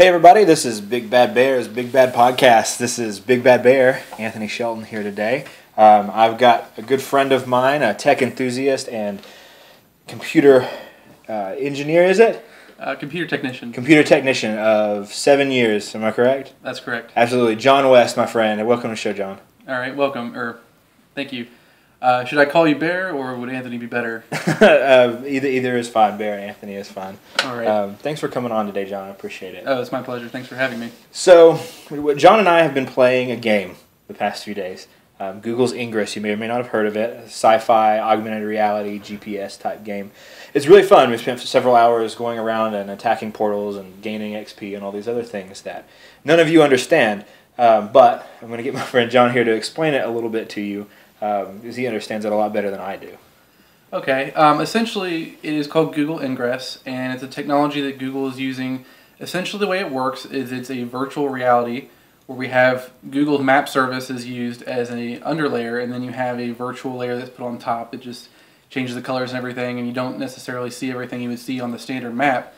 Hey everybody, this is Big Bad Bear's Big Bad Podcast. This is Big Bad Bear, Anthony Shelton here today. I've got a good friend of mine, a tech enthusiast and computer engineer, is it? Computer technician. Computer technician of 7 years, am I correct? That's correct. Absolutely. John West, my friend. Welcome to the show, John. All right, welcome, thank you. Should I call you Bear, or would Anthony be better? Either is fine. Bear and Anthony is fine. All right. Thanks for coming on today, John. I appreciate it. Oh, it's my pleasure. Thanks for having me. So, John and I have been playing a game the past few days. Google's Ingress. You may or may not have heard of it. A sci-fi, augmented reality, GPS type game. It's really fun. We spent several hours going around and attacking portals and gaining XP and all these other things that none of you understand. But I'm going to get my friend John here to explain it a little bit to you. Because he understands it a lot better than I do. Okay. Essentially, it is called Google Ingress, and it's a technology that Google is using. Essentially, the way it works is it's a virtual reality where we have Google's map service is used as an underlayer, and then you have a virtual layer that's put on top that just changes the colors and everything, and you don't necessarily see everything you would see on the standard map,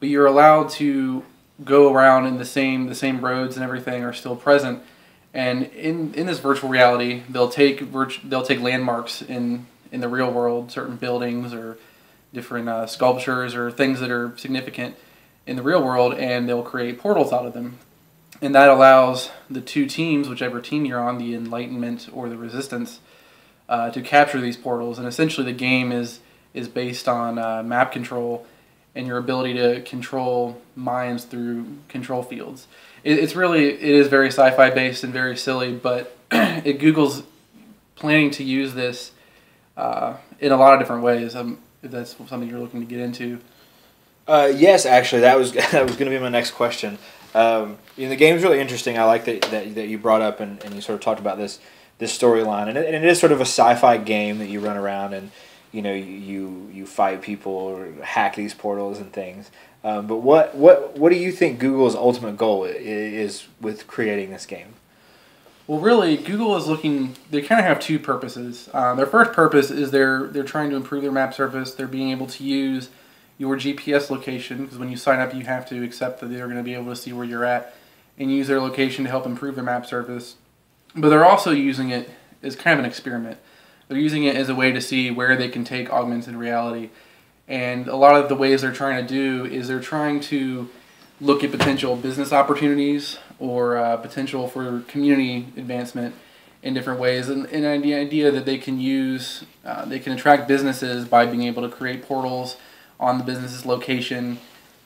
but you're allowed to go around in the same roads and everything are still present. And in this virtual reality, they'll take landmarks in the real world, certain buildings or different sculptures or things that are significant in the real world, and they'll create portals out of them. And that allows the two teams, whichever team you're on, the Enlightenment or the Resistance, to capture these portals. And essentially the game is based on map control and your ability to control mines through control fields. It is very sci-fi based and very silly, but Google's planning to use this in a lot of different ways. If that's something you're looking to get into. Yes, actually, that was going to be my next question. The game's really interesting. I like that you brought up and you sort of talked about this storyline, and it is sort of a sci-fi game that you run around and you fight people or hack these portals and things. But what do you think Google's ultimate goal is with creating this game? Well, really, Google is looking. They kind of have two purposes. Their first purpose is they're trying to improve their map surface. They're being able to use your GPS location, because when you sign up, you have to accept that they're going to be able to see where you're at and use their location to help improve their map surface. But they're also using it as kind of an experiment. They're using it as a way to see where they can take augmented reality. And a lot of the ways they're trying to do is they're trying to look at potential business opportunities or potential for community advancement in different ways. And the idea that they can use, they can attract businesses by being able to create portals on the business's location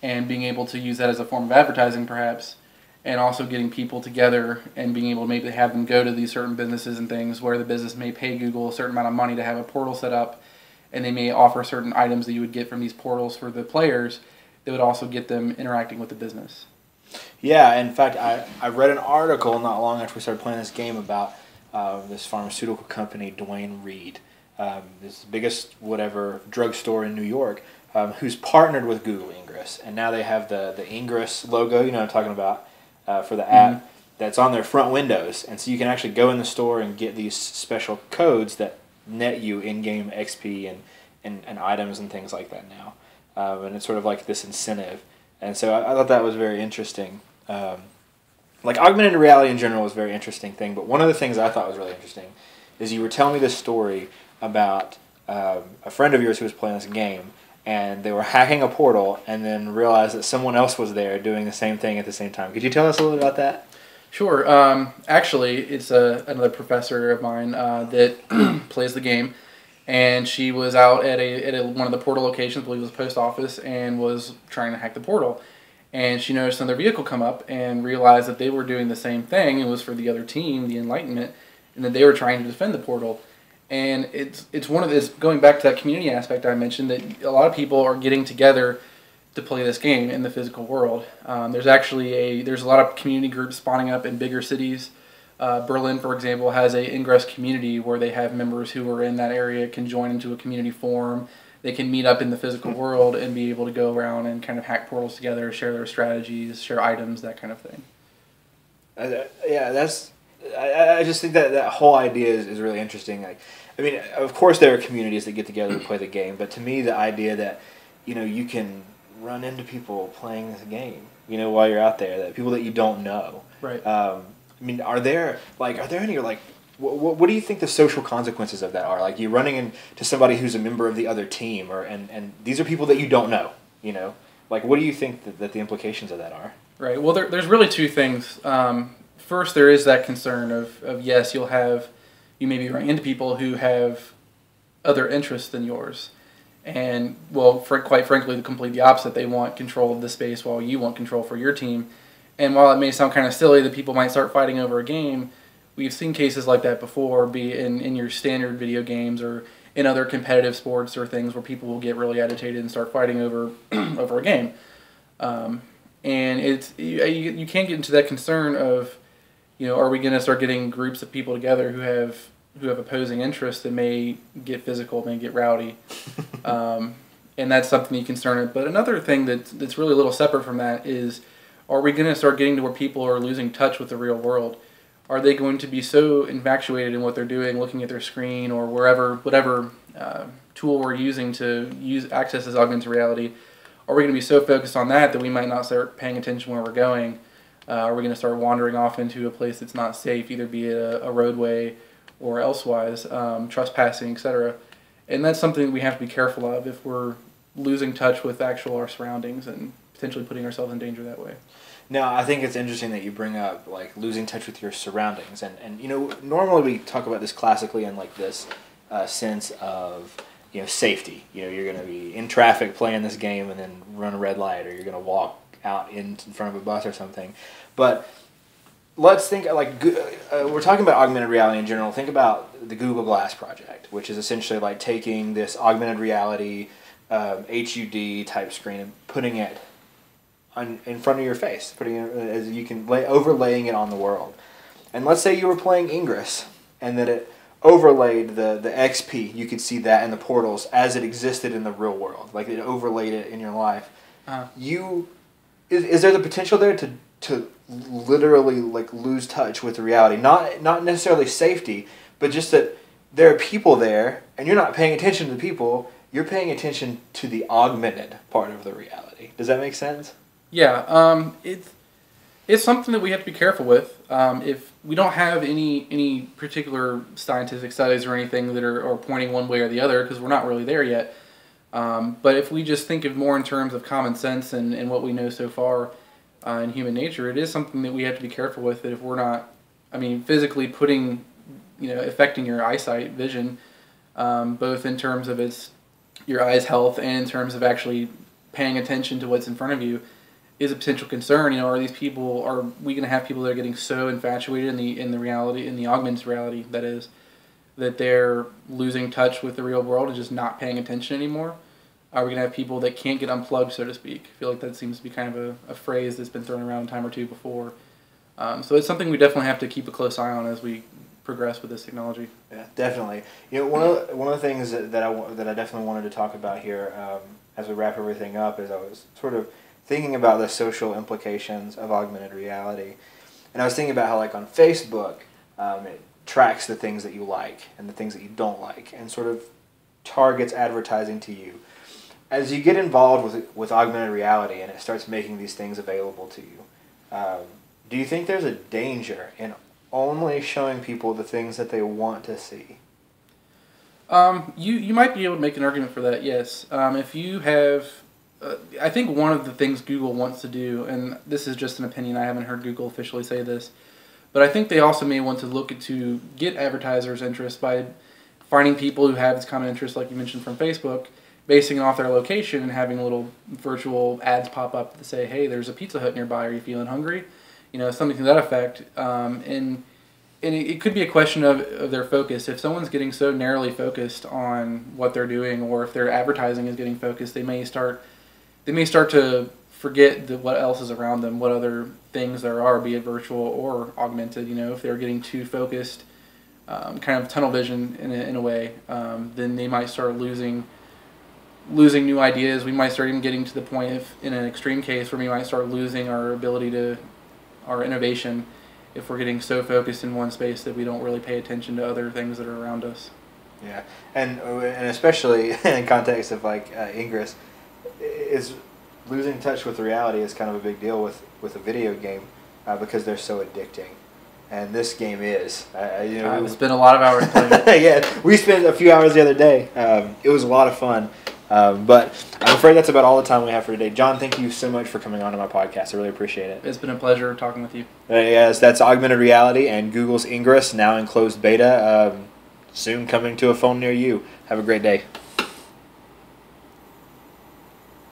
and being able to use that as a form of advertising perhaps, and also getting people together and being able to maybe have them go to these certain businesses and things where the business may pay Google a certain amount of money to have a portal set up, and they may offer certain items that you would get from these portals for the players that would also get them interacting with the business. Yeah, in fact, I read an article not long after we started playing this game about this pharmaceutical company, Duane Reade, this biggest drugstore in New York, who's partnered with Google Ingress, and now they have the Ingress logo, you know what I'm talking about, for the app that's on their front windows, and so you can actually go in the store and get these special codes that net you in-game XP and items and things like that now, and it's sort of like this incentive, and so I thought that was very interesting. Like augmented reality in general is a very interesting thing, but one of the things I thought was really interesting is you were telling me this story about a friend of yours who was playing this game, and they were hacking a portal and then realized that someone else was there doing the same thing at the same time. Could you tell us a little bit about that? Sure. Actually, it's another professor of mine that plays the game, and she was out at one of the portal locations, I believe it was a post office, and was trying to hack the portal. And she noticed another vehicle come up and realized that they were doing the same thing. It was for the other team, the Enlightenment, and that they were trying to defend the portal. And it's one of this, going back to that community aspect I mentioned, that a lot of people are getting together to play this game in the physical world. There's a lot of community groups spawning up in bigger cities. Berlin, for example, has a Ingress community where they have members who are in that area can join into a community forum. They can meet up in the physical world and be able to go around and kind of hack portals together, share their strategies, share items, that kind of thing. I just think that whole idea is really interesting. Like, I mean, of course there are communities that get together to play the game, but to me the idea that you can run into people playing this game while you're out there, that people that you don't know. Right. I mean, are there any like, what do you think the social consequences of that are? Like, you're running into somebody who's a member of the other team, and these are people that you don't know. Like, what do you think that the implications of that are? Right. Well, there's really two things. First, there is that concern of yes, you may be running into people who have other interests than yours, and well, quite frankly, the opposite. They want control of the space while you want control for your team. And while it may sound kind of silly that people might start fighting over a game, we've seen cases like that before, be it in your standard video games or in other competitive sports or things where people will get really agitated and start fighting over over a game. And you can't get into that concern of, are we going to start getting groups of people together who have opposing interests that may get physical, may get rowdy, and that's something you concern it. But another thing that's really a little separate from that is, are we going to start getting to where people are losing touch with the real world? Are they going to be so infatuated in what they're doing, looking at their screen or whatever tool we're using to access this augmented reality? Are we going to be so focused on that we might not start paying attention where we're going? Are we going to start wandering off into a place that's not safe, either be it a roadway or elsewise, trespassing, etc.? And that's something we have to be careful of if we're losing touch with our surroundings and potentially putting ourselves in danger that way. Now, I think it's interesting that you bring up like losing touch with your surroundings, and normally we talk about this classically in like this sense of safety. You're going to be in traffic playing this game and then run a red light, or you're going to walk out in front of a bus or something. But let's think we're talking about augmented reality in general. Think about the Google Glass project, which is essentially like taking this augmented reality HUD type screen and putting it in front of your face, putting it as you can overlaying it on the world. And let's say you were playing Ingress, and that it overlaid the XP. You could see that in the portals as it existed in the real world, like it overlaid it in your life. Is there the potential there to literally like lose touch with reality? Not necessarily safety, but just that there are people there, and you're not paying attention to the people. You're paying attention to the augmented part of the reality. Does that make sense? Yeah, it's something that we have to be careful with. If we don't have any particular scientific studies or anything that are pointing one way or the other, because we're not really there yet. But if we just think of more in terms of common sense and what we know so far in human nature, it is something that we have to be careful with. That if we're not, physically affecting your eyesight, vision, both in terms of your eyes' health and in terms of actually paying attention to what's in front of you, is a potential concern. Are we going to have people that are getting so infatuated in the augmented reality, that they're losing touch with the real world and just not paying attention anymore? Are we going to have people that can't get unplugged, so to speak? I feel like that seems to be kind of a phrase that's been thrown around a time or two before. So it's something we definitely have to keep a close eye on as we progress with this technology. Yeah, definitely. One of the things that I definitely wanted to talk about here as we wrap everything up is I was sort of thinking about the social implications of augmented reality, and I was thinking about how, like, on Facebook, it tracks the things that you like and the things that you don't like, and sort of targets advertising to you. As you get involved with augmented reality and it starts making these things available to you, do you think there's a danger in only showing people the things that they want to see? You might be able to make an argument for that, yes. If you have... I think one of the things Google wants to do, and this is just an opinion, I haven't heard Google officially say this, but I think they also may want to look to get advertisers' interest by finding people who have this common interest, like you mentioned from Facebook, basing it off their location and having little virtual ads pop up that say, hey, there's a Pizza Hut nearby, are you feeling hungry? Something to that effect. And it could be a question of their focus. If someone's getting so narrowly focused on what they're doing, or if their advertising is getting focused, they may start to forget what else is around them, what other things there are, be it virtual or augmented. If they're getting too focused, kind of tunnel vision in a way, then they might start losing new ideas. We might start even getting to the point, if in an extreme case, where we might start losing our ability our innovation, if we're getting so focused in one space that we don't really pay attention to other things that are around us. Yeah, and especially in context of like Ingress, losing touch with reality is kind of a big deal with a video game because they're so addicting. And this game is. We spent a lot of hours playing it. Yeah, we spent a few hours the other day. It was a lot of fun. But I'm afraid that's about all the time we have for today. John, thank you so much for coming on to my podcast. I really appreciate it. It's been a pleasure talking with you. Yes, that's augmented reality and Google's Ingress, now in closed beta, soon coming to a phone near you. Have a great day.